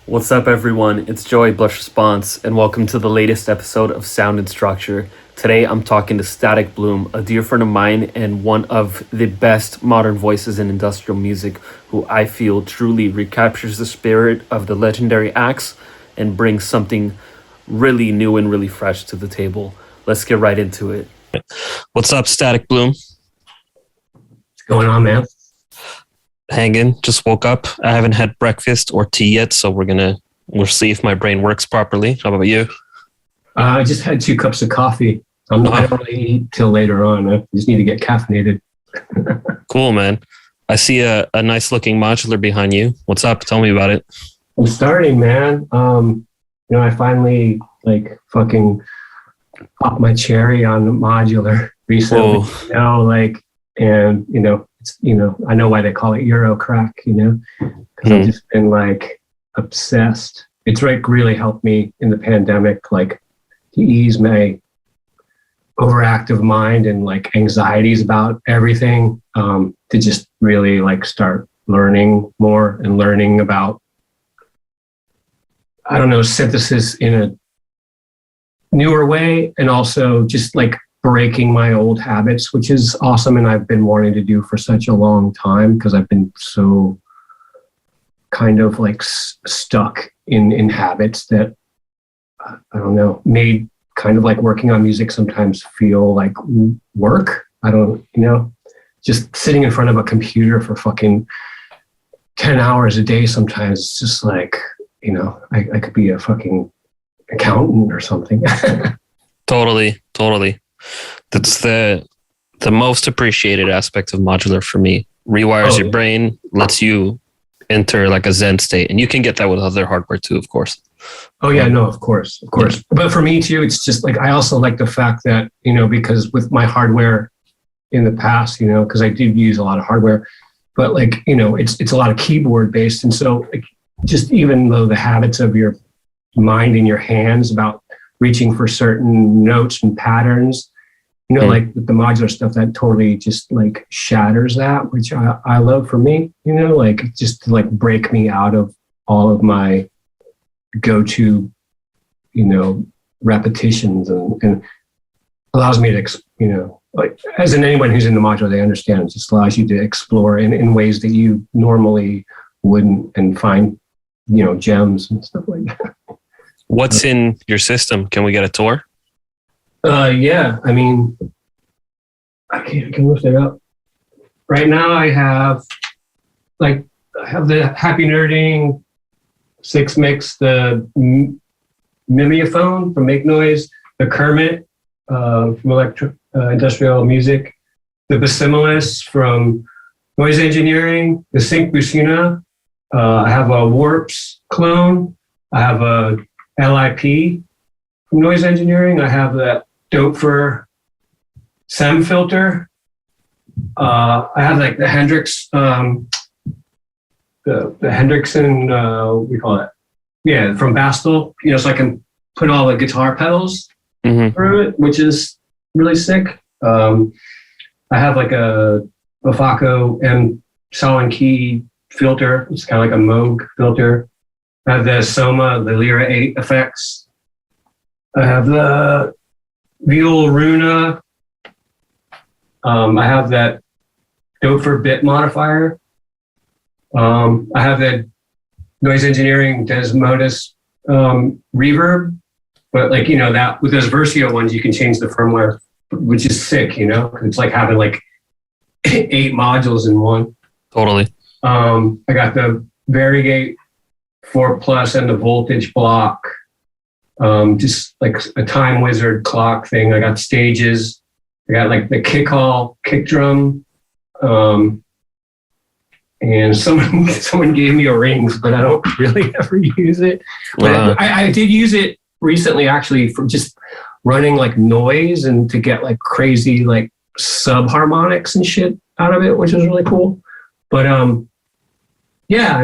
What's up, everyone? It's Joey Blush Response, and welcome to the latest episode of Sound and Structure. Today, I'm talking to Statiqbloom, a dear friend of mine and one of the best modern voices in industrial music, who I feel truly recaptures the spirit of the legendary acts and brings something really new and really fresh to the table. Let's get right into it. What's up, Statiqbloom? What's going on, man? Hanging. Just woke up. I haven't had breakfast or tea yet, so we'll see if my brain works properly. How about you? I just had 2 cups of coffee. I don't really eat till later on. I just need to get caffeinated. Cool, man. I see a nice looking modular behind you. What's up? Tell me about it. I'm starting, man. I finally fucking popped my cherry on the modular recently. I know why they call it Euro crack, because I've just been obsessed. It's really helped me in the pandemic, to ease my overactive mind and anxieties about everything, to just really start learning more and learning about, synthesis in a newer way, and also just breaking my old habits, which is awesome. And I've been wanting to do for such a long time because I've been so kind of stuck in habits that, made kind of working on music sometimes feel like work. Just sitting in front of a computer for fucking 10 hours a day sometimes, it's just I could be a fucking accountant or something. Totally. That's the most appreciated aspect of modular for me. Rewires your brain, lets you enter a Zen state, and you can get that with other hardware too, of course. Oh yeah, no, of course. But for me too, it's just I also like the fact that because with my hardware in the past, because I did use a lot of hardware, but it's a lot of keyboard based, and so just even though the habits of your mind and your hands about reaching for certain notes and patterns, with the modular stuff, that totally just shatters that, which I love for me, just to break me out of all of my go-to, repetitions and allows me to, as in anyone who's in the modular, they understand, it just allows you to explore in ways that you normally wouldn't and find, gems and stuff like that. What's in your system? Can we get a tour? Yeah. I can lift it up. Right now I have the Happy Nerding 6 mix, the Mimeophone from Make Noise, the Kermit from Industrial Music, the Basimilus from Noise Engineering, the Sync Busina. I have a Warps clone. I have a LIP from Noise Engineering. I have that Dope SEM filter. I have the Hendrix, the Hendrickson, we call it, yeah, from Bastel. So I can put all the guitar pedals through it, which is really sick. I have a Bafaco M Solid Key filter. It's kind of like a Moog filter. I have the Soma, the Lyra 8 effects. I have the Viol Runa. I have that Dope bit modifier. I have that Noise Engineering Desmodus reverb. But that with those Versio ones, you can change the firmware, which is sick, It's having 8 modules in one. Totally. I got the Variegate 4 Plus and the voltage block. Just a time wizard clock thing. I got stages. I got the kick hall, kick drum. And someone gave me a rings, but I don't really ever use it. But I did use it recently, actually, for just running noise and to get crazy subharmonics and shit out of it, which was really cool. But yeah,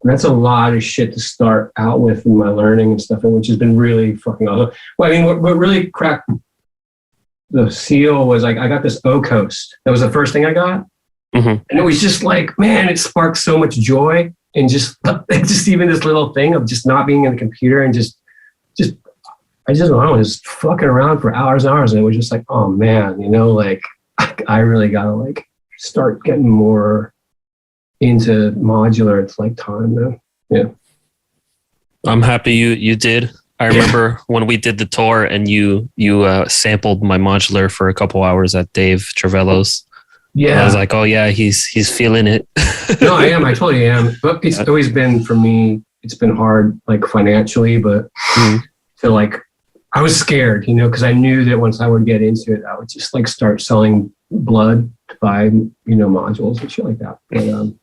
that's a lot of shit to start out with in my learning and stuff, which has been really fucking awesome. Well, what really cracked the seal was I got this O-Coast. That was the first thing I got. And it was just man, it sparked so much joy. and just even this little thing of just not being in the computer and I don't know, just fucking around for hours and hours. And it was just like, oh man, like I really gotta like start getting more into modular. It's like time, man. Yeah. I'm happy you did. I remember when we did the tour and you sampled my modular for a couple hours at Dave Travello's. Yeah. And I was like, oh yeah, he's feeling it. No, I am. I totally am. But it's always been, for me, it's been hard, like financially, but to like, I was scared, because I knew that once I would get into it, I would just like start selling blood to buy, modules and shit like that. But,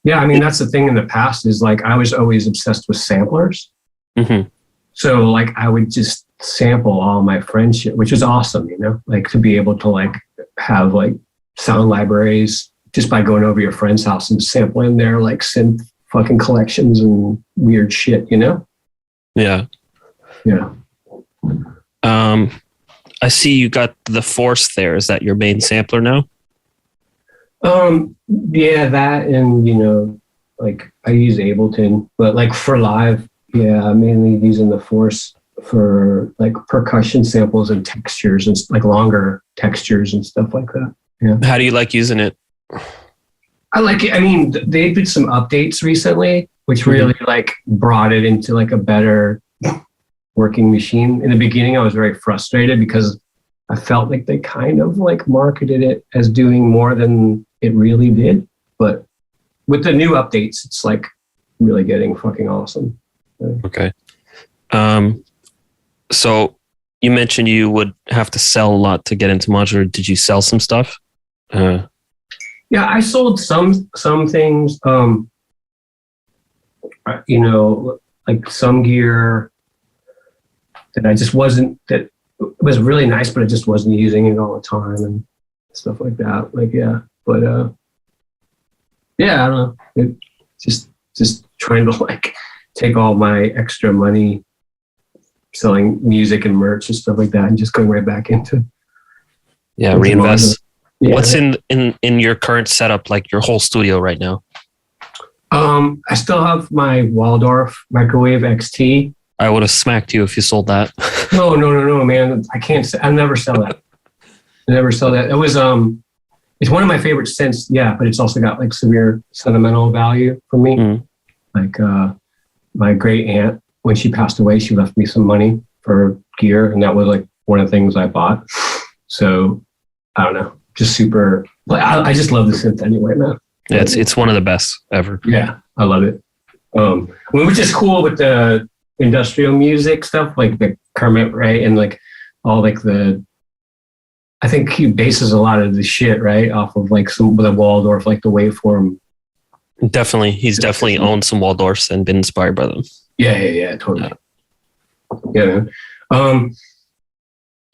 yeah, I mean, that's the thing in the past is like, I was always obsessed with samplers. Mm-hmm. So like, I would just sample all my friends shit, which is awesome, like to be able to like have like sound libraries just by going over your friend's house and sampling their like synth fucking collections and weird shit, Yeah. Yeah. I see you got the Force there. Is that your main sampler now? Yeah, that and like I use Ableton, but like for live, yeah, I'm mainly using the Force for like percussion samples and textures and like longer textures and stuff like that. Yeah. How do you like using it? I like it. I mean, they did some updates recently, which really like brought it into like a better working machine. In the beginning, I was very frustrated because I felt like they kind of like marketed it as doing more than it really did. But with the new updates, it's like really getting fucking awesome. Okay. So you mentioned you would have to sell a lot to get into modular. Did you sell some stuff? Yeah, I sold some things. Like some gear that I just wasn't, that was really nice, but I just wasn't using it all the time and stuff like that. Like, yeah, but yeah, I don't know. It just trying to like take all my extra money selling music and merch and stuff like that and just going right back into reinvest. Yeah. What's in your current setup, like your whole studio right now? I still have my Waldorf Microwave XT. I would have smacked you if you sold that. No, man. I can't. I'll never sell that. It was it's one of my favorite synths. Yeah, but it's also got like severe sentimental value for me. Like my great aunt, when she passed away, she left me some money for gear, and that was like one of the things I bought. So I don't know, just super. I just love the synth anyway, man. Yeah, it's one of the best ever. Yeah, I love it. Which is cool with the industrial music stuff, like the Kermit, right? And like all like I think he bases a lot of the shit, right, off of like some of the Waldorf, like the waveform. Definitely. He's definitely owned some Waldorfs and been inspired by them. Yeah, totally. Yeah.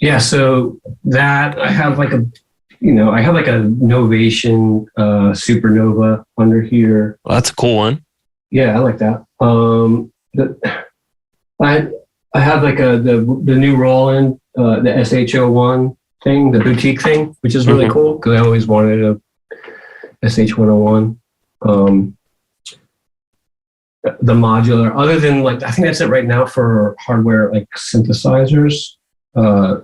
Yeah, so that I have like a Novation Supernova under here. Well, that's a cool one. Yeah, I like that. I have like the new Roland, the SH01 thing, the boutique thing, which is really cool because I always wanted a SH101. The modular, other than like, I think that's it right now for hardware, like synthesizers. I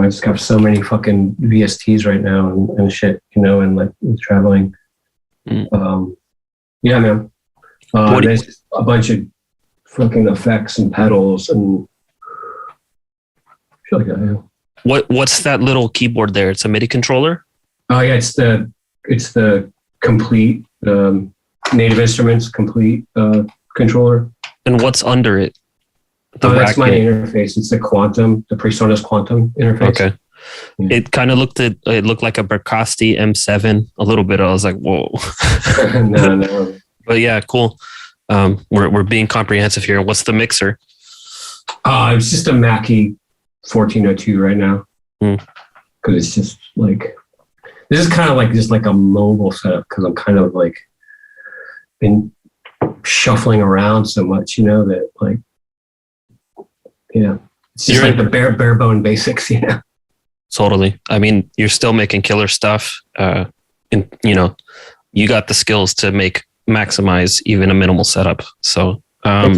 just have so many fucking VSTs right now and shit, and like with traveling. Yeah, man. There's just a bunch of fucking effects and pedals and shit like that. Yeah. What's that little keyboard there? It's a MIDI controller? Oh yeah, it's the complete Native Instruments complete controller. And what's under it? That's my interface. It's the PreSonus Quantum interface. Okay. Yeah. It kind of looked like a Berkasti M7 a little bit. I was like, whoa. No. But yeah, cool. We're being comprehensive here. What's the mixer? It's just a Mackie 1402 right now. Because it's just like, this is kind of like just like a mobile setup because I'm kind of like been shuffling around so much, that like, it's just like the bare bone basics, Totally. I mean, you're still making killer stuff. And you got the skills to make maximize even a minimal setup. So, you're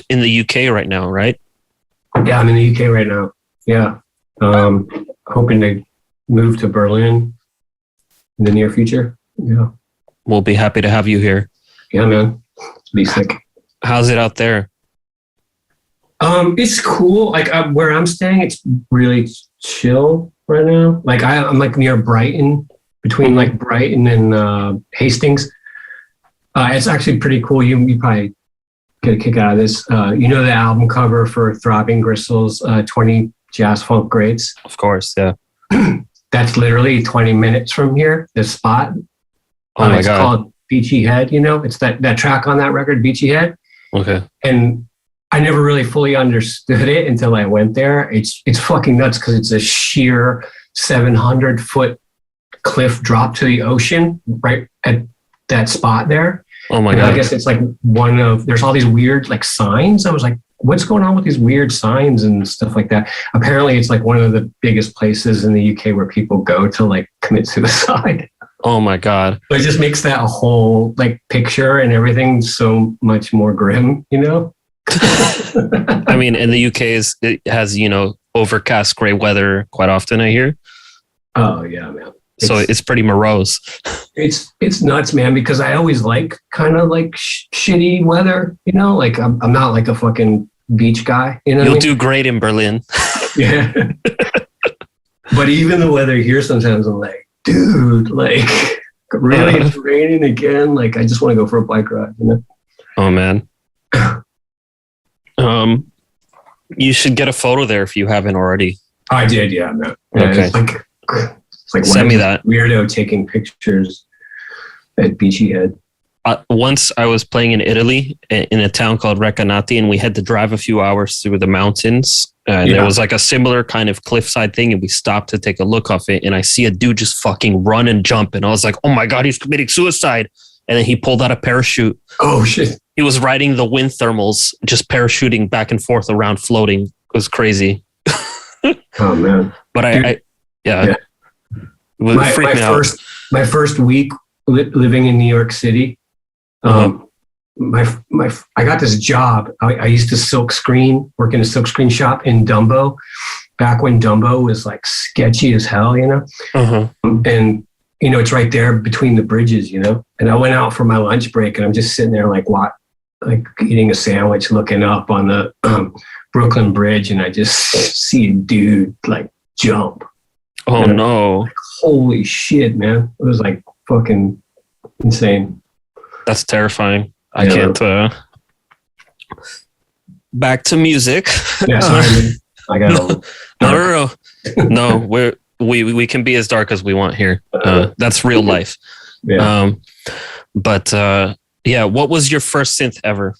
in the UK right now, right? Yeah, I'm in the UK right now. Yeah. Hoping to move to Berlin in the near future. Yeah. We'll be happy to have you here. Yeah, man. Be sick. How's it out there? It's cool. Like where I'm staying, it's really chill right now. Like I'm like near Brighton, between like Brighton and Hastings. It's actually pretty cool. You probably get a kick out of this. You know the album cover for Throbbing Gristle's 20 Jazz Funk Greats? Of course, yeah. That's literally 20 minutes from here, this spot. Oh my it's God. called Beachy Head, you know? It's that track on that record, Beachy Head. Okay. And I never really fully understood it until I went there. It's fucking nuts because it's a sheer 700-foot cliff drop to the ocean right at that spot there. Oh my God. I guess it's like there's all these weird like signs. I was like, what's going on with these weird signs and stuff like that? Apparently it's like one of the biggest places in the UK where people go to like commit suicide. Oh my God. But it just makes that whole like picture and everything so much more grim, you know? I mean, in the UK it has, overcast gray weather quite often, I hear. Oh yeah, man. So it's pretty morose. It's nuts, man, because I always like kind of like shitty weather, you know, like I'm not like a fucking beach guy, you know. You'll do great in Berlin. Yeah. But even the weather here, sometimes I'm like, dude, like really it's raining again. Like I just want to go for a bike ride, you know? Oh man. You should get a photo there if you haven't already. I did, yeah, man. Yeah, okay. It's like send me that weirdo taking pictures at Beachy Head. Once I was playing in Italy in a town called Recanati, and we had to drive a few hours through the mountains. And there was like a similar kind of cliffside thing, and we stopped to take a look off it. And I see a dude just fucking run and jump, and I was like, "Oh my God, he's committing suicide!" And then he pulled out a parachute. Oh shit! He was riding the wind thermals, just parachuting back and forth around, floating. It was crazy. Oh man! But yeah. My first week living in New York City, I got this job. I used to work in a silk screen shop in Dumbo, back when Dumbo was like sketchy as hell, you know. And it's right there between the bridges, you know. And I went out for my lunch break, and I'm just sitting there like eating a sandwich, looking up on the Brooklyn Bridge, and I just see a dude like jump. Oh no. Like, holy shit, man. It was like fucking insane. That's terrifying. I can't. Back to music. Yeah, sorry, I got No, we can be as dark as we want here. That's real life. Yeah. What was your first synth ever?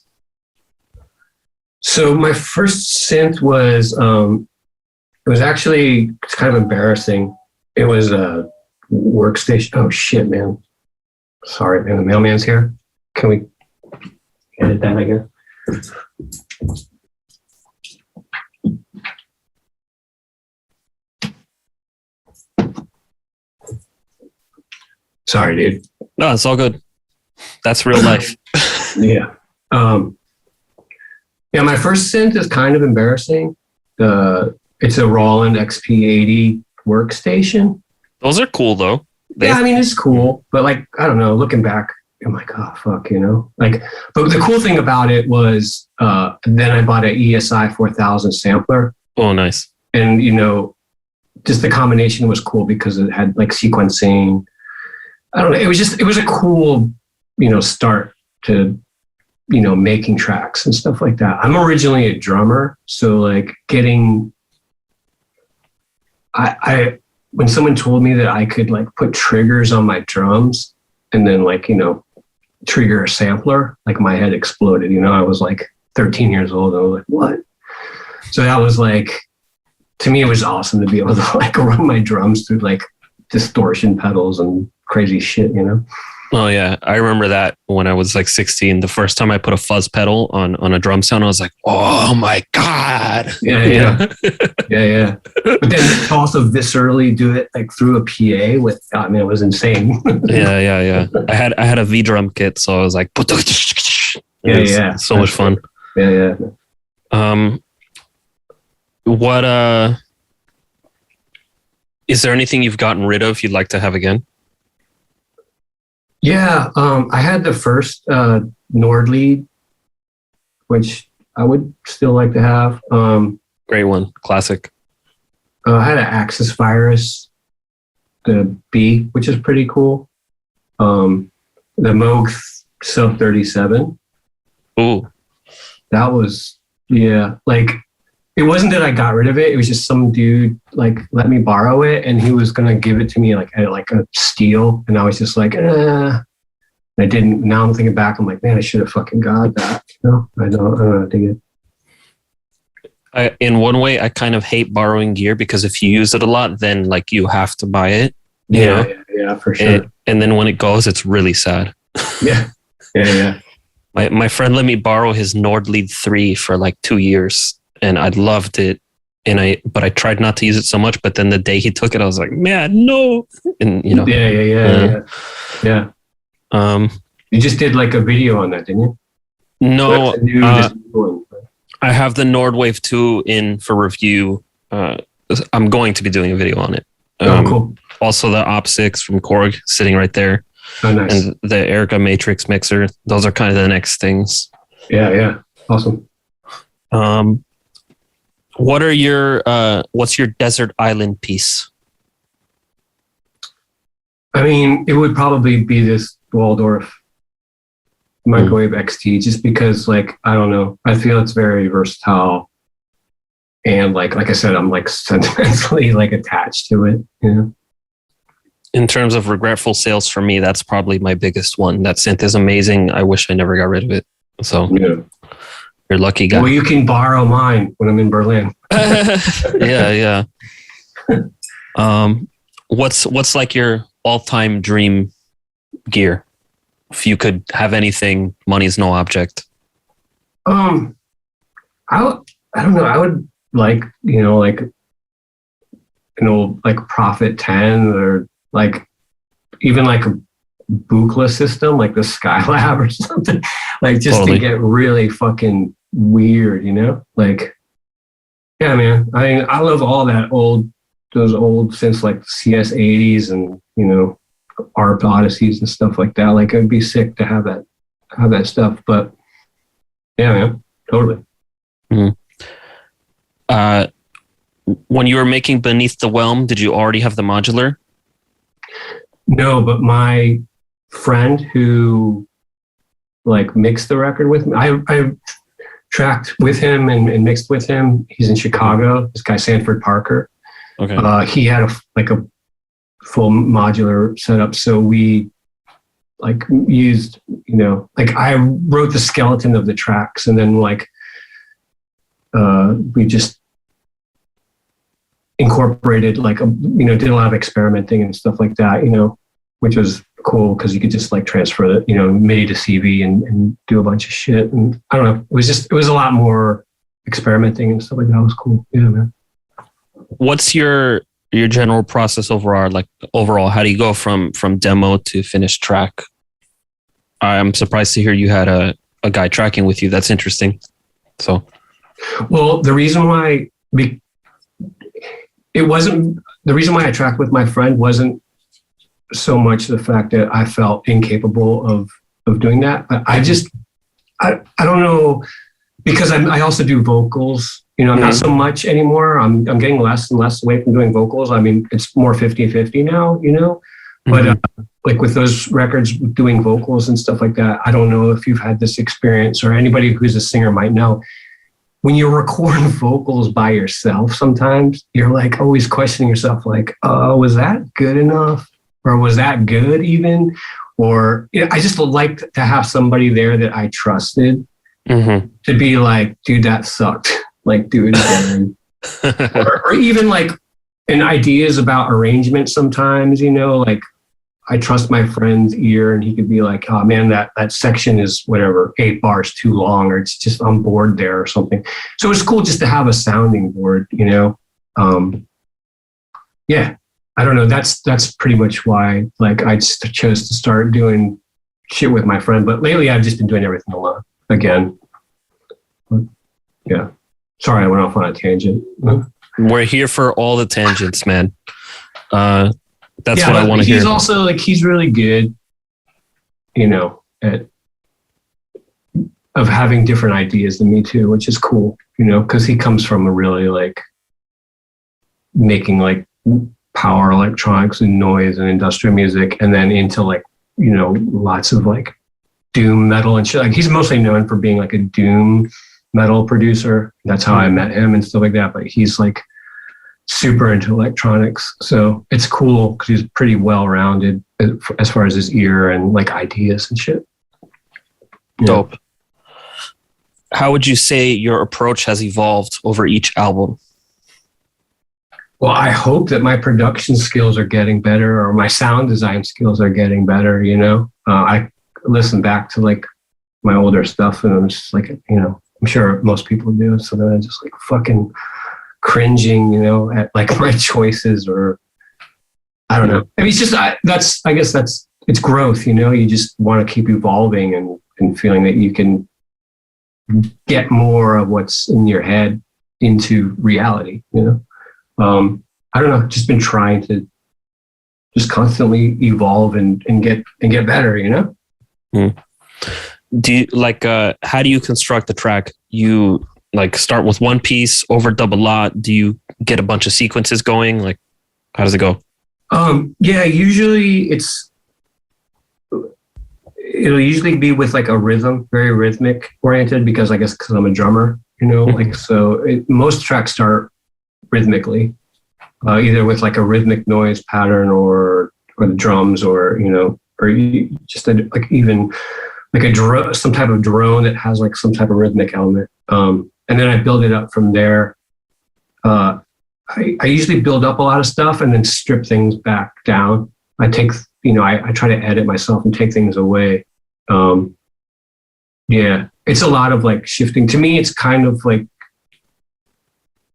So my first synth was it's kind of embarrassing. It was a workstation. Oh shit, man. Sorry, man. The mailman's here. Can we edit that, I guess? Sorry, dude. No, it's all good. That's real life. Yeah. My first synth is kind of embarrassing. It's a Roland XP80 workstation. Those are cool though. Yeah, I mean, it's cool, but like, I don't know, looking back, I'm like, oh, fuck, you know? Like, but the cool thing about it was then I bought an ESI 4000 sampler. Oh, nice. And, just the combination was cool because it had like sequencing. I don't know. It was a cool, start to, making tracks and stuff like that. I'm originally a drummer. So like when someone told me that I could like put triggers on my drums and then like, trigger a sampler, like my head exploded, I was like 13 years old. I was like, what? So that was like, to me, it was awesome to be able to like run my drums through like distortion pedals and crazy shit, Oh yeah, I remember that when I was like 16. The first time I put a fuzz pedal on a drum sound, I was like, "Oh my god!" Yeah. Yeah. But then to also viscerally do it like through a PA with, I mean, it was insane. Yeah. I had a V drum kit, so I was like, Yeah. so much fun. Yeah. What is there anything you've gotten rid of you'd like to have again? Yeah. I had the first Nord lead, which I would still like to have. Great one, classic. I had an Axis Virus, the B, which is pretty cool. The Moog Sub 37. Ooh. That was, yeah, like, it wasn't that I got rid of it. It was just some dude like let me borrow it, and he was gonna give it to me like a steal, and I was just like, I didn't. Now I'm thinking back, I'm like, man, I should have fucking got that. I don't dig it. In one way, I kind of hate borrowing gear because if you use it a lot, then like you have to buy it. Yeah, for sure. And then when it goes, it's really sad. Yeah. My friend let me borrow his Nord Lead 3 for like 2 years, and I loved it. But I tried not to use it so much. But then the day he took it, I was like, man, no. And you know. Yeah. You just did like a video on that, didn't you? No. I have the Nordwave 2 in for review. I'm going to be doing a video on it. Cool. Also the Op 6 from Korg sitting right there. Oh, nice. And the Erica Matrix mixer. Those are kind of the next things. Yeah. Awesome. What's your desert island piece? I mean, it would probably be this Waldorf Microwave XT, just because, like, I don't know, I feel it's very versatile, and like I said, I'm like sentimentally like attached to it. In terms of regretful sales for me, that's probably my biggest one. That synth is amazing. I wish I never got rid of it. So you're lucky guy. Well, you can borrow mine when I'm in Berlin. Yeah. What's like your all-time dream gear? If you could have anything, money's no object. I don't know. I would like, like an old like Prophet 10, or like even like a Buchla system, like the Skylab or something, like just to get really fucking weird, like, yeah, man. I mean, I love all those old since like CS80s and, ARP Odysseys and stuff like that. Like, it'd be sick to have that stuff, but yeah, man, totally. When you were making Beneath the Whelm, did you already have the modular? No, but my friend who like mixed the record with me, I tracked with him and mixed with him. He's in Chicago. This guy, Sanford Parker. Okay. He had a full modular setup. So we like used, like I wrote the skeleton of the tracks, and then like we just incorporated like, did a lot of experimenting and stuff like that, which was cool because you could just like transfer the, MIDI to CV and do a bunch of shit. And I don't know, it was a lot more experimenting and stuff like that. It was cool. Yeah, man. What's your general process overall? Like overall, how do you go from demo to finished track? I'm surprised to hear you had a guy tracking with you. That's interesting. So, well, the reason why I tracked with my friend wasn't so much the fact that I felt incapable of doing that, but I don't know, because I also do vocals. Not so much anymore. I'm getting less and less away from doing vocals. I mean, it's more 50-50 now, but like with those records doing vocals and stuff like that, I don't know if you've had this experience, or anybody who's a singer might know. When you record vocals by yourself, sometimes you're like always questioning yourself, like, was that good enough? Or was that good even? Or I just liked to have somebody there that I trusted to be like, dude, that sucked. Like, do it again. or even like, and ideas about arrangement sometimes, like I trust my friend's ear, and he could be like, oh man, that section is whatever, 8 bars too long, or it's just I'm bored there or something. So it's cool just to have a sounding board, yeah, I don't know. That's pretty much why like I just chose to start doing shit with my friend. But lately I've just been doing everything alone again. Yeah. Sorry, I went off on a tangent. We're here for all the tangents, man. That's what I want to hear. He's also like, he's really good, of having different ideas than me too, which is cool, because he comes from a really like making like power electronics and noise and industrial music, and then into like, lots of like doom metal and shit. Like he's mostly known for being like a doom metal producer. That's how I met him and stuff like that. But he's like super into electronics. So it's cool because he's pretty well-rounded as far as his ear and like ideas and shit. Yeah. Dope. How would you say your approach has evolved over each album? Well, I hope that my production skills are getting better, or my sound design skills are getting better. I listen back to like my older stuff, and I'm just like, I'm sure most people do. So then I'm just like fucking cringing, at like my choices, or I don't know. I mean, it's just I guess it's growth. You just want to keep evolving and feeling that you can get more of what's in your head into reality. I don't know, just been trying to just constantly evolve and get better, Do you like, how do you construct the track? You like start with one piece, overdub a lot. Do you get a bunch of sequences going? Like, how does it go? Yeah, usually it'll usually be with like a rhythm, very rhythmic oriented, because I guess because I'm a drummer, like, so most tracks start rhythmically. Either with like a rhythmic noise pattern or the drums, or just like even like some type of drone that has like some type of rhythmic element. And then I build it up from there. I usually build up a lot of stuff and then strip things back down. I take, I try to edit myself and take things away. Yeah, it's a lot of like shifting. To me, it's kind of like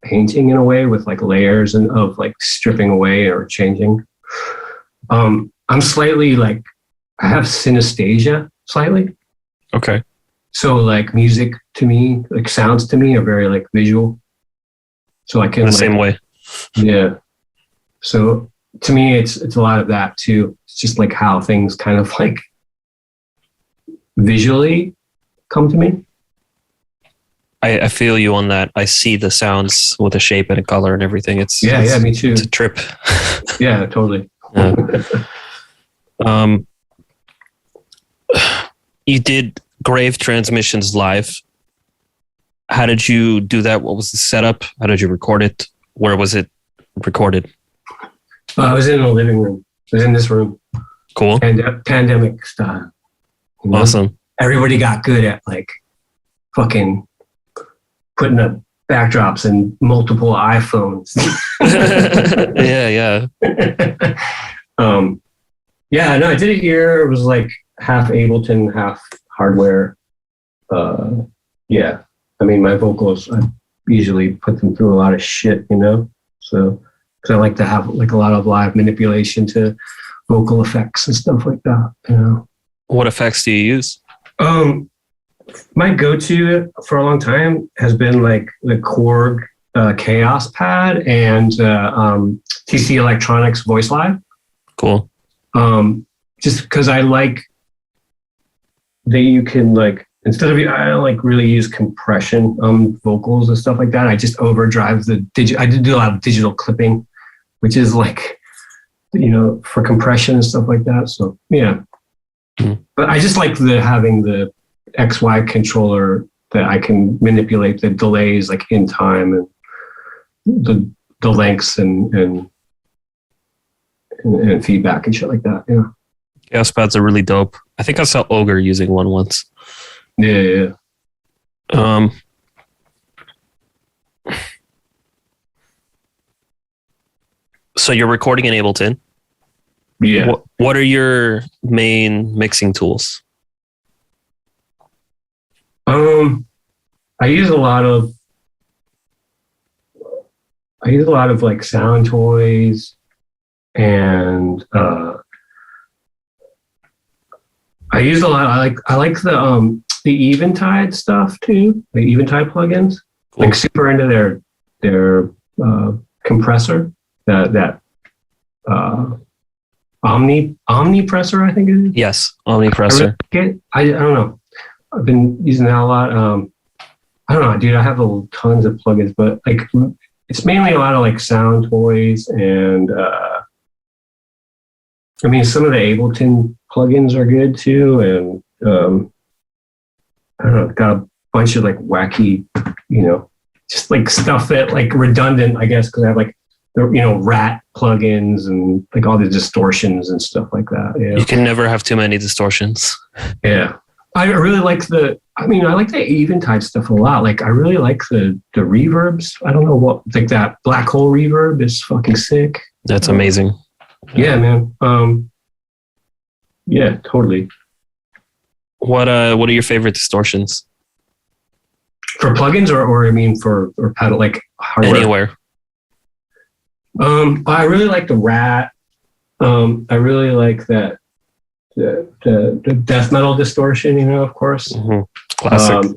painting in a way, with like layers and of like stripping away or changing. I'm slightly like, I have synesthesia slightly. Okay. So like music to me, like sounds to me are very like visual. So I can the same way. Yeah. So to me, it's a lot of that too. It's just like how things kind of like visually come to me. I feel you on that. I see the sounds with a shape and a color and everything. It's me too. It's a trip. Yeah, totally. You did Grave Transmissions live. How did you do that? What was the setup? How did you record it? Where was it recorded? I was in a living room. I was in this room. Cool. Pandemic style. Awesome. Everybody got good at like fucking putting up backdrops and multiple iPhones. Yeah. Yeah, no, I did it here. It was like half Ableton, half hardware. Yeah, I mean, my vocals, I usually put them through a lot of shit, so because I like to have like a lot of live manipulation to vocal effects and stuff like that. What effects do you use? My go-to for a long time has been like the Korg Chaos Pad and TC Electronics Voice Live. Cool. Just because I like that you can like, instead of, I don't like really use compression vocals and stuff like that. I just overdrive I did do a lot of digital clipping, which is like, for compression and stuff like that. So yeah. But I just like having the XY controller that I can manipulate the delays like in time and the lengths and feedback and shit like that. Yeah. Chaos pads are really dope. I think I saw Ogre using one once. Yeah. So you're recording in Ableton? Yeah. What are your main mixing tools? I use a lot of like Sound Toys, and I use a lot. I like the Eventide stuff too. The Eventide plugins. Cool. Like super into their compressor. That Omnipressor, I think it is. Yes, Omnipressor. I don't know. I've been using that a lot. I don't know, dude. I have tons of plugins, but like it's mainly a lot of like Sound Toys, and I mean some of the Ableton plugins are good too, and I don't know. Got a bunch of like wacky, just like stuff that like redundant, I guess, because I have like the rat plugins and like all the distortions and stuff like that. Yeah. You can never have too many distortions. Yeah. I really like I like the Eventide stuff a lot. Like I really like the reverbs. I don't know like that black hole reverb is fucking sick. That's amazing. Yeah, man. Yeah, totally. What are your favorite distortions? For plugins or I mean for pedal, like hardware? Anywhere. I really like the rat. I really like that the death metal distortion, of course. Mm-hmm. Classic.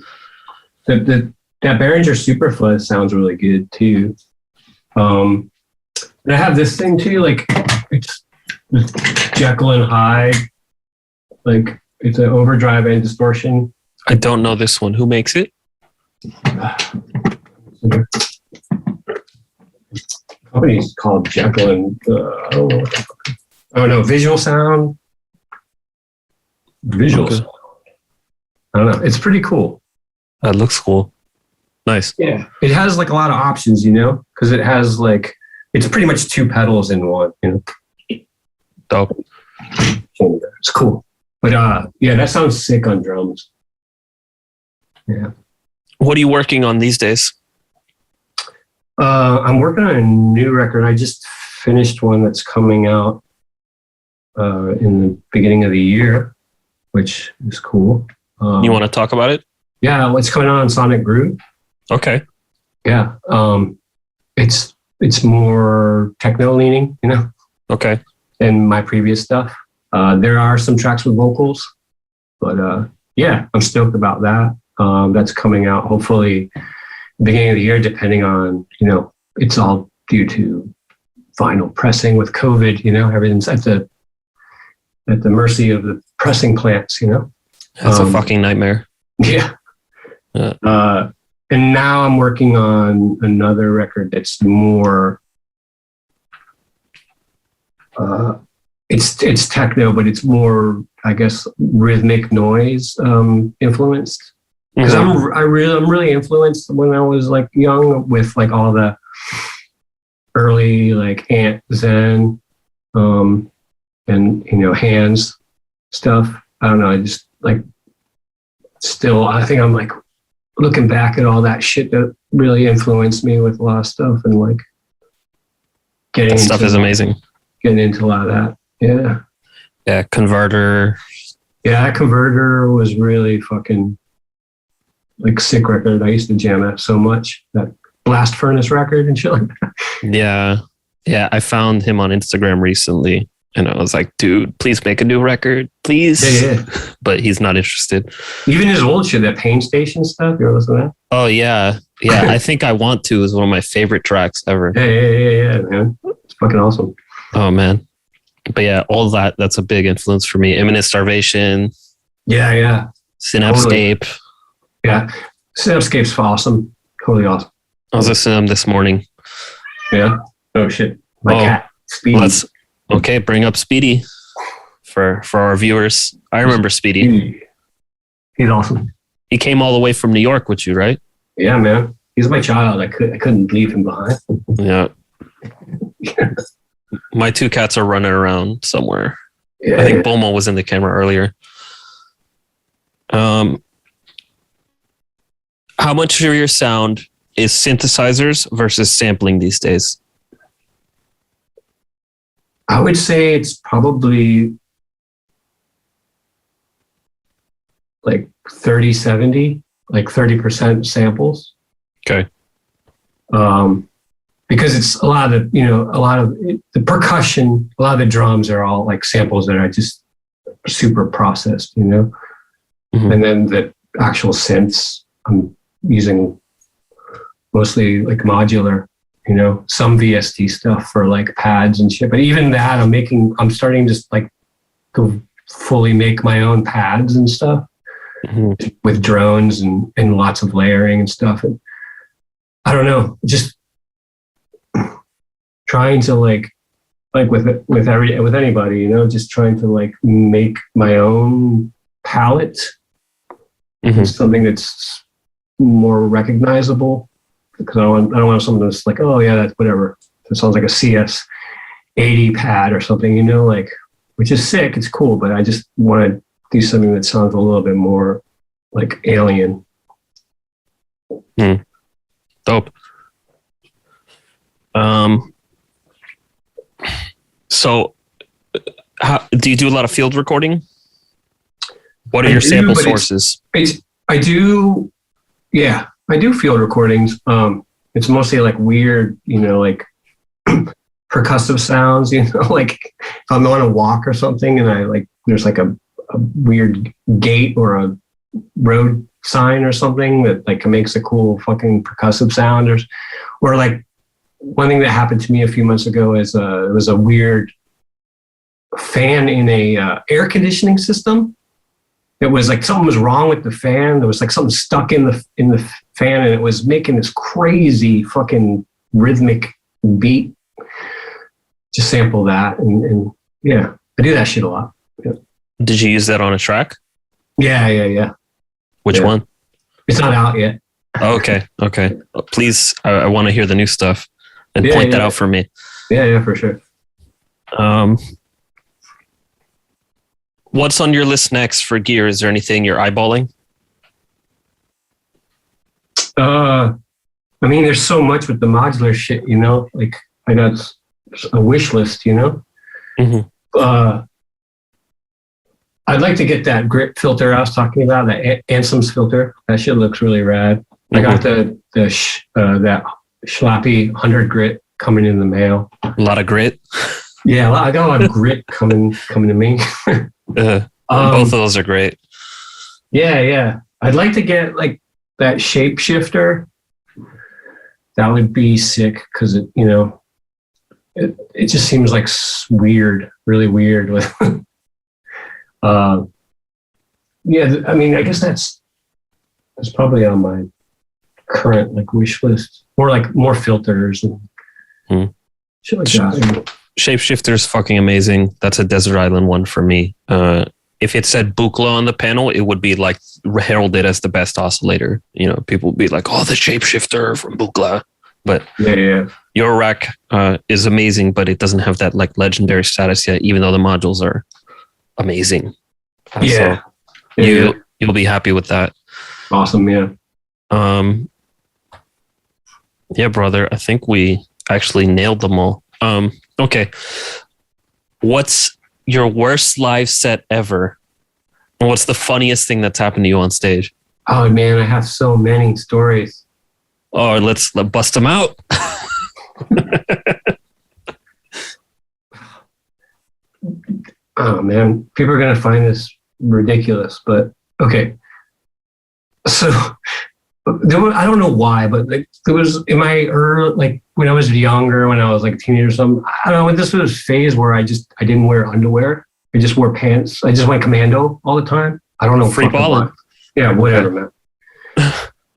That Behringer Superfuzz sounds really good too. And I have this thing too, like it's Jekyll and Hyde, like it's an overdrive and distortion. I don't know this one. Who makes it? Company's called Jekyll and I don't know. Oh no, Visual Sound. Sound. I don't know. It's pretty cool. That looks cool. Nice. Yeah. It has like a lot of options, because it has like, it's pretty much two pedals in one, Dope. It's cool. But yeah, that sounds sick on drums. Yeah. What are you working on these days? I'm working on a new record. I just finished one that's coming out in the beginning of the year, which is cool. You want to talk about it? Yeah, what's coming on Sonic Groove? Okay. Yeah, it's more techno leaning, Okay. than my previous stuff. There are some tracks with vocals, but yeah, I'm stoked about that. That's coming out hopefully beginning of the year, depending on, it's all due to vinyl pressing with COVID, everything's at the mercy of the pressing plants, That's a fucking nightmare. Yeah. And now I'm working on another record that's more, it's techno, but it's more, I guess, rhythmic noise influenced. Because I'm really influenced when I was like young with like all the early like Ant Zen and Hands stuff. I don't know. I just like I think I'm like looking back at all that shit that really influenced me with a lot of stuff and like That stuff is amazing. Getting into a lot of that. Yeah. Yeah. Converter. Yeah, that Converter was really fucking like sick record. I used to jam that so much. That Blast Furnace record and shit like that. Yeah. Yeah. I found him on Instagram recently and I was like, dude, please make a new record, please. Yeah. But he's not interested. Even his old shit, that Pain Station stuff, you ever listen to that? Oh, yeah. Yeah. I think I Want To is one of my favorite tracks ever. Yeah, man. It's fucking awesome. Oh, man. But yeah, all that's a big influence for me. Imminent Starvation. Yeah. Synapscape. Totally. Yeah. Synapscape's awesome. Totally awesome. I was listening to them this morning. Yeah. Oh, shit. My cat, Speedy. Okay, bring up Speedy for our viewers. I remember Speedy. He's awesome. He came all the way from New York with you, right? Yeah, man. He's my child. I couldn't leave him behind. Yeah. My two cats are running around somewhere. Yeah, I think Bomo was in the camera earlier. How much of your sound is synthesizers versus sampling these days? I would say it's probably like 30-70, like 30% samples. Okay. Because it's a lot of the percussion, a lot of the drums are all like samples that are just super processed, and then the actual synths I'm using mostly like modular, some VST stuff for like pads and shit. But even that, I'm starting to just like go fully make my own pads and stuff with drones and lots of layering and stuff. And I don't know, just trying to like with anybody, just trying to like make my own palette, something that's more recognizable. Because I don't want something that's like, oh yeah, that's whatever. It sounds like a CS80 pad or something, like, which is sick. It's cool, but I just want to do something that sounds a little bit more like alien. Dope. So, do you do a lot of field recording? What are your sample sources? I do field recordings. It's mostly like weird, like percussive sounds, like if I'm on a walk or something and there's like a weird gate or a road sign or something that like makes a cool fucking percussive sound, or like one thing that happened to me a few months ago is it was a weird fan in a air conditioning system. It was like something was wrong with the fan. There was like something stuck in the fan, and it was making this crazy fucking rhythmic beat. Just sample that, and yeah, I do that shit a lot. Yeah. Did you use that on a track? Yeah. Which one? It's not out yet. Okay. Please, I want to hear the new stuff and point that out for me. Yeah, for sure. What's on your list next for gear? Is there anything you're eyeballing? I mean, there's so much with the modular shit, like I got a wish list, I'd like to get that grit filter I was talking about, that Ansem's filter. That shit looks really rad. I got that Schlappy 100 grit coming in the mail. A lot of grit. Yeah, I got a lot of grit coming to me. Both of those are great. Yeah. I'd like to get like that shapeshifter. That would be sick because it just seems like weird, really weird. With I mean, I guess that's probably on my current like wish list. More filters and shit like that. Shapeshifter is fucking amazing. That's a Desert Island one for me. If it said Buchla on the panel, it would be like heralded as the best oscillator. People would be like, "Oh, the Shapeshifter from Buchla." But your rack is amazing, but it doesn't have that like legendary status yet. Even though the modules are amazing. Yeah, so you'll be happy with that. Awesome, yeah. Yeah, brother. I think we actually nailed them all. Okay. What's your worst live set ever? And what's the funniest thing that's happened to you on stage? Oh man, I have so many stories. Oh, let's bust them out. Oh man, people are gonna find this ridiculous, but okay. So I don't know why, but there was in my early, like when I was younger, when I was like a teenager or something, I don't know, this was a phase where I didn't wear underwear. I just wore pants. I just went commando all the time. I don't know. Free balling. Yeah, whatever, man.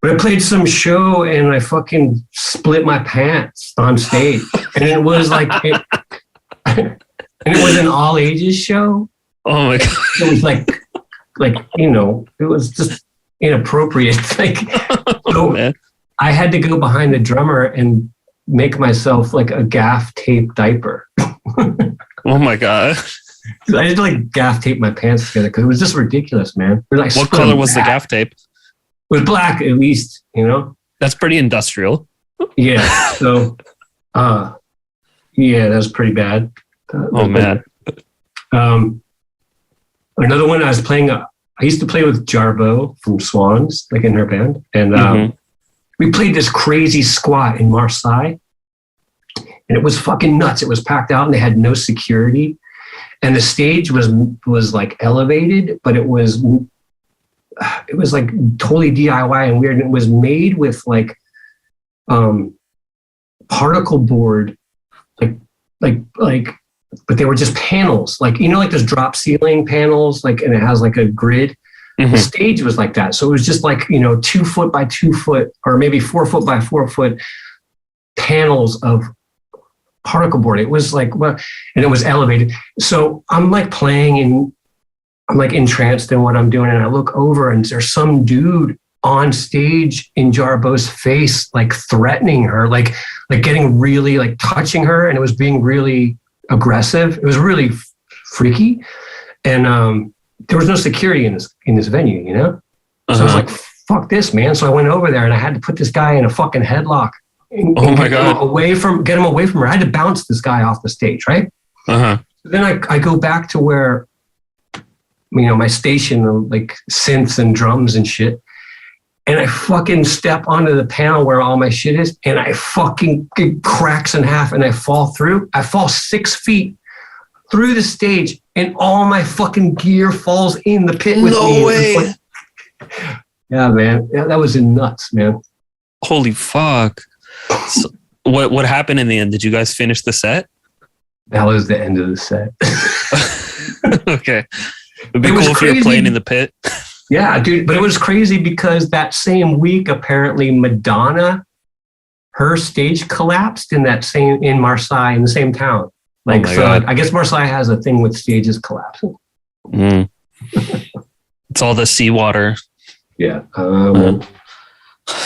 But I played some show and I fucking split my pants on stage. And it was like, and it was an all ages show. Oh my God. It was like, it was just inappropriate. So I had to go behind the drummer and make myself like a gaff tape diaper. Oh my God. I had to like gaff tape my pants together because it was just ridiculous, man. Like, what color was the gaff tape? It was black, at least, That's pretty industrial. Yeah. So, yeah, that was pretty bad. Oh man. Another one I was playing. I used to play with Jarbo from Swans, like in her band, and we played this crazy squat in Marseille, and it was fucking nuts. It was packed out, and they had no security, and the stage was like elevated, but it was like totally DIY and weird. And it was made with like particle board, like. But they were just panels, like, you know, like those drop ceiling panels, like, and it has like a grid. The stage was like that. So it was just like, you know, 2 foot by 2 foot, or maybe 4 foot by 4 foot panels of particle board. It was like, well, and it was elevated. So I'm like playing and I'm like entranced in what I'm doing. And I look over and there's some dude on stage in Jarbo's face, like threatening her, like getting really, like touching her. And it was being really aggressive. It was really freaky, and there was no security in this venue, you know. So I was like, "Fuck this, man!" So I went over there and I had to put this guy in a fucking headlock. And my God! Get him away from her. I had to bounce this guy off the stage, right? Then I go back to where, you know, my station, like synths and drums and shit. And I fucking step onto the panel where all my shit is, and I fucking, it cracks in half, and I fall through. I fall 6 feet through the stage, and all my fucking gear falls in the pit with me. No way. Yeah, man. Yeah, that was nuts, man. Holy fuck. So what happened in the end? Did you guys finish the set? That was the end of the set. Okay. It'd be cool if you were playing in the pit. Yeah, dude, but it was crazy because that same week, apparently Madonna, her stage collapsed in Marseille, in the same town. Like, so God. I guess Marseille has a thing with stages collapsing. It's all the seawater. Yeah.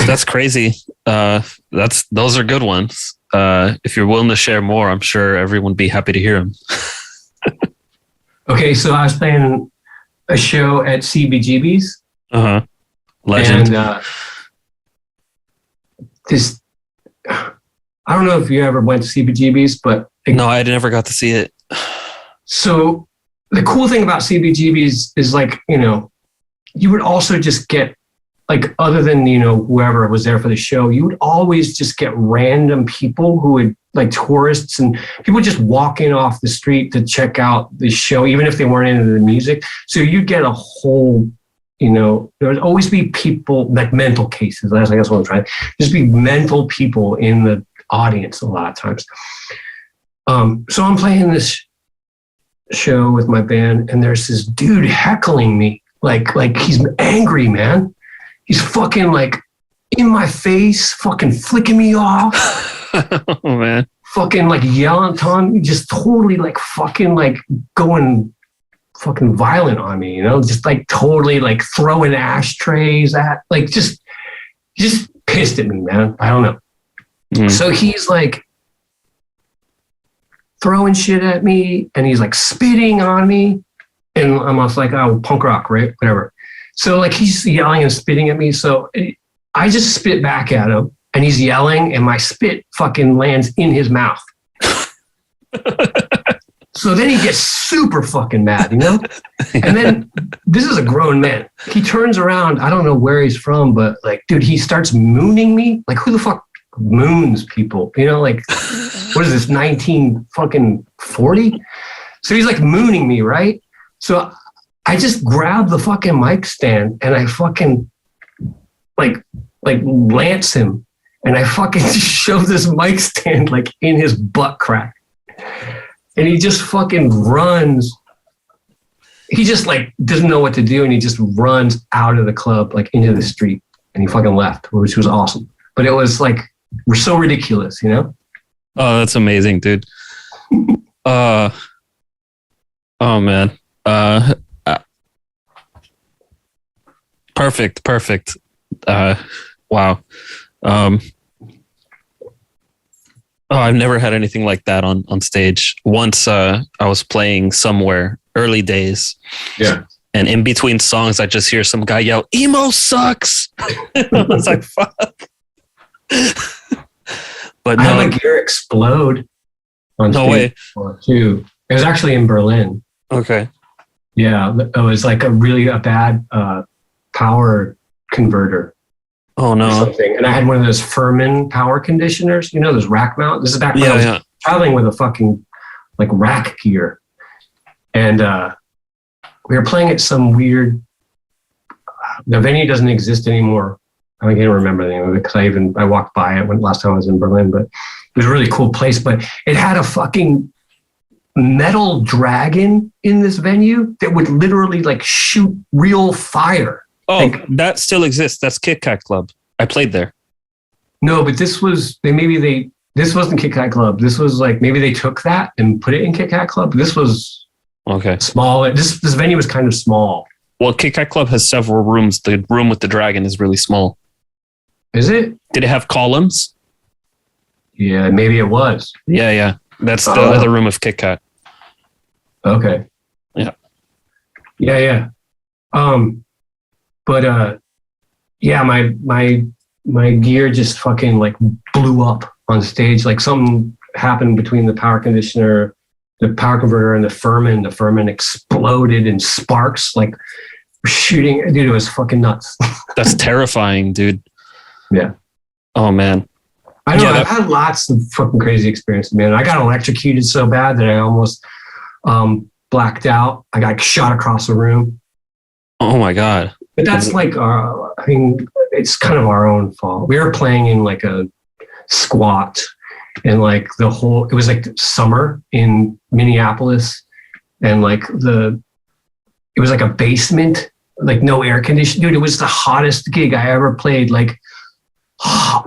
That's crazy. Those are good ones. If you're willing to share more, I'm sure everyone would be happy to hear them. Okay, so I was playing a show at CBGB's. Legend. And this, I don't know if you ever went to CBGB's, but no, I never got to see it. So the cool thing about CBGB's is, like, you know, you would also just get, like, other than, you know, whoever was there for the show, you would always just get random people who would, like, tourists and people just walking off the street to check out the show, even if they weren't into the music. So you'd get a whole, you know, there would always be people, like mental cases. That's, I guess, what I'm trying. Just be mental people in the audience a lot of times. So I'm playing this show with my band, and there's this dude heckling me, like he's angry, man. He's fucking, like, in my face, fucking flicking me off. Oh, man. Fucking, like, yelling on me, just totally, like, fucking, like, going fucking violent on me, you know? Just, like, totally, like, throwing ashtrays at, like, just pissed at me, man. I don't know. So he's, like, throwing shit at me, and he's, like, spitting on me, and I'm also like, oh, punk rock, right? Whatever. So, like, he's yelling and spitting at me, so I just spit back at him, and he's yelling, and my spit fucking lands in his mouth. So then he gets super fucking mad, you know? And then this is a grown man. He turns around. I don't know where he's from, but, like, dude, he starts mooning me. Like, who the fuck moons people? You know, like, what is this, 1940? So he's, like, mooning me, right? So I just grabbed the fucking mic stand and I fucking like lance him, and I fucking shove this mic stand, like, in his butt crack, and he just fucking runs. He just, like, doesn't know what to do, and he just runs out of the club, like, into the street, and he fucking left, which was awesome. But it was, like, we're so ridiculous, you know? Oh, that's amazing, dude. Oh man. Perfect. Wow. I've never had anything like that on stage. Once I was playing somewhere, early days. Yeah. And in between songs, I just hear some guy yell, "Emo sucks." I was like, fuck. But I had my gear explode on stage. No way. Too. It was actually in Berlin. Okay. Yeah, it was like a bad power converter. Oh Or no. something. And I had one of those Furman power conditioners, those rack mount. This is back when I was traveling with a fucking like rack gear. And we were playing at some weird, the venue doesn't exist anymore. I can't remember the name of it because I walked by it when last time I was in Berlin, but it was a really cool place. But it had a fucking metal dragon in this venue that would literally like shoot real fire. Oh, that still exists. That's Kit Kat Club. I played there. No, but this wasn't Kit Kat Club. This was like, maybe they took that and put it in Kit Kat Club. This was small. This venue was kind of small. Well, Kit Kat Club has several rooms. The room with the dragon is really small. Is it? Did it have columns? Yeah, maybe it was. Yeah. That's the other room of Kit Kat. Okay. Yeah. Yeah. But my gear just fucking like blew up on stage. Like something happened between the power conditioner, the power converter, and the Furman. The Furman exploded in sparks, like shooting. Dude, it was fucking nuts. That's terrifying, dude. Yeah. Oh man. I know. I've had lots of fucking crazy experiences, man. I got electrocuted so bad that I almost blacked out. I got shot across the room. Oh my God. But that's like, it's kind of our own fault. We were playing in like a squat and like it was like summer in Minneapolis and like it was like a basement, like no air conditioning. Dude, it was the hottest gig I ever played. Like,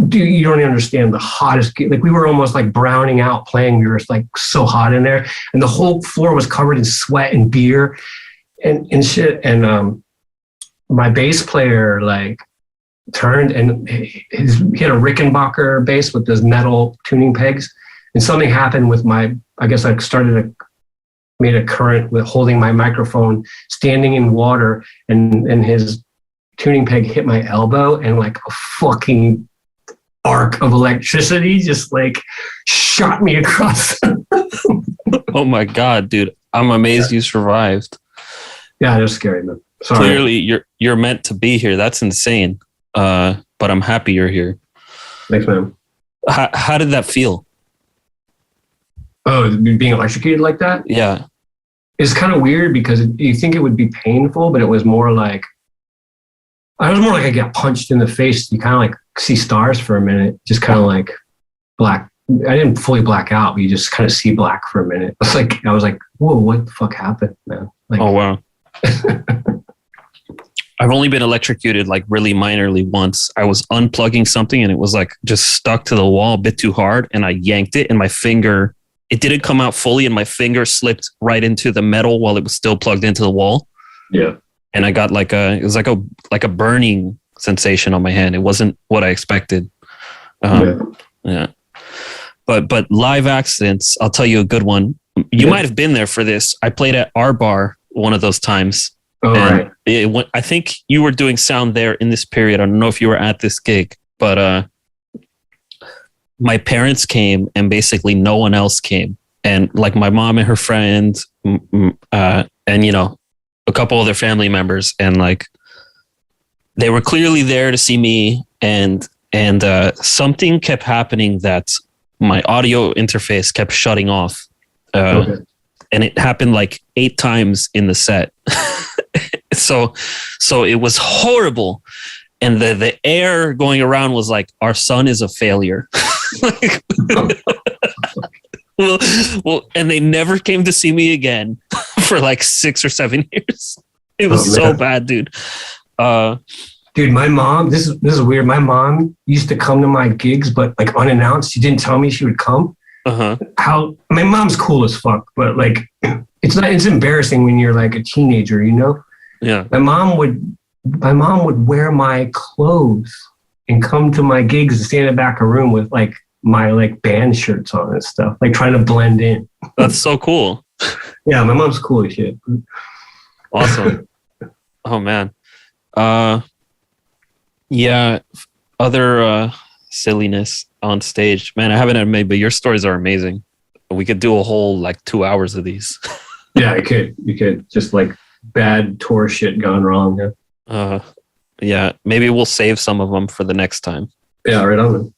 dude, you don't understand the hottest gig. Like we were almost like browning out playing. We were like so hot in there and the whole floor was covered in sweat and beer and shit. And, my bass player like turned and he had a Rickenbacker bass with those metal tuning pegs, and something happened with I guess I made a current with holding my microphone standing in water, and his tuning peg hit my elbow, and like a fucking arc of electricity just like shot me across. Oh my God, dude! I'm amazed you survived. Yeah, it was scary, man. Sorry. Clearly, you're meant to be here. That's insane. But I'm happy you're here. Thanks, man. How did that feel? Oh, being electrocuted like that? Yeah. It's kind of weird because you think it would be painful, but it was more like I got punched in the face. You kind of like see stars for a minute, just kind of like black. I didn't fully black out, but you just kind of see black for a minute. I was like, whoa, what the fuck happened, man? Like, oh, wow. I've only been electrocuted like really minorly once. I was unplugging something and it was like just stuck to the wall a bit too hard, and I yanked it and my finger, it didn't come out fully, and my finger slipped right into the metal while it was still plugged into the wall. Yeah. And I got it was like a burning sensation on my hand. It wasn't what I expected. Yeah. But live accidents, I'll tell you a good one. You might have been there for this. I played at our bar one of those times. Oh, right. I think you were doing sound there in this period. I don't know if you were at this gig, but my parents came and basically no one else came. And like my mom and her friend, and a couple other family members, and like they were clearly there to see me, and something kept happening that my audio interface kept shutting off. And it happened like 8 times in the set. So it was horrible. And the air going around was like, our son is a failure. well, and they never came to see me again for like 6 or 7 years. It was so bad, dude. Dude, my mom, this is weird. My mom used to come to my gigs, but like unannounced. She didn't tell me she would come. My mom's cool as fuck, but like it's embarrassing when you're like a teenager, you know? Yeah. My mom would wear my clothes and come to my gigs and stand in the back of a room with like my like band shirts on and stuff, like trying to blend in. That's so cool. Yeah, my mom's cool as shit. Awesome. Oh man. Yeah, other silliness on stage, man. I haven't had many, but your stories are amazing. We could do a whole like 2 hours of these. Yeah, you could just like bad tour shit gone wrong. Yeah. Yeah, maybe we'll save some of them for the next time. Yeah, right on.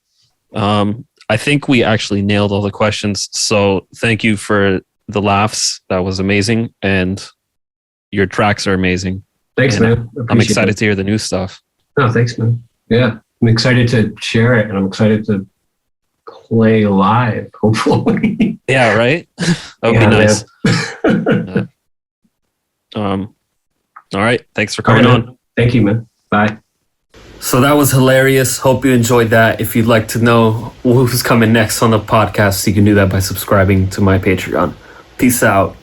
I think we actually nailed all the questions. So thank you for the laughs. That was amazing. And your tracks are amazing. Thanks, And man. I'm excited to hear the new stuff. No, thanks, man. Yeah, I'm excited to share it, and I'm excited to play live, hopefully. Yeah, right? That would be nice. All right. Thanks for coming on. Thank you, man. Bye. So that was hilarious. Hope you enjoyed that. If you'd like to know who's coming next on the podcast, you can do that by subscribing to my Patreon. Peace out.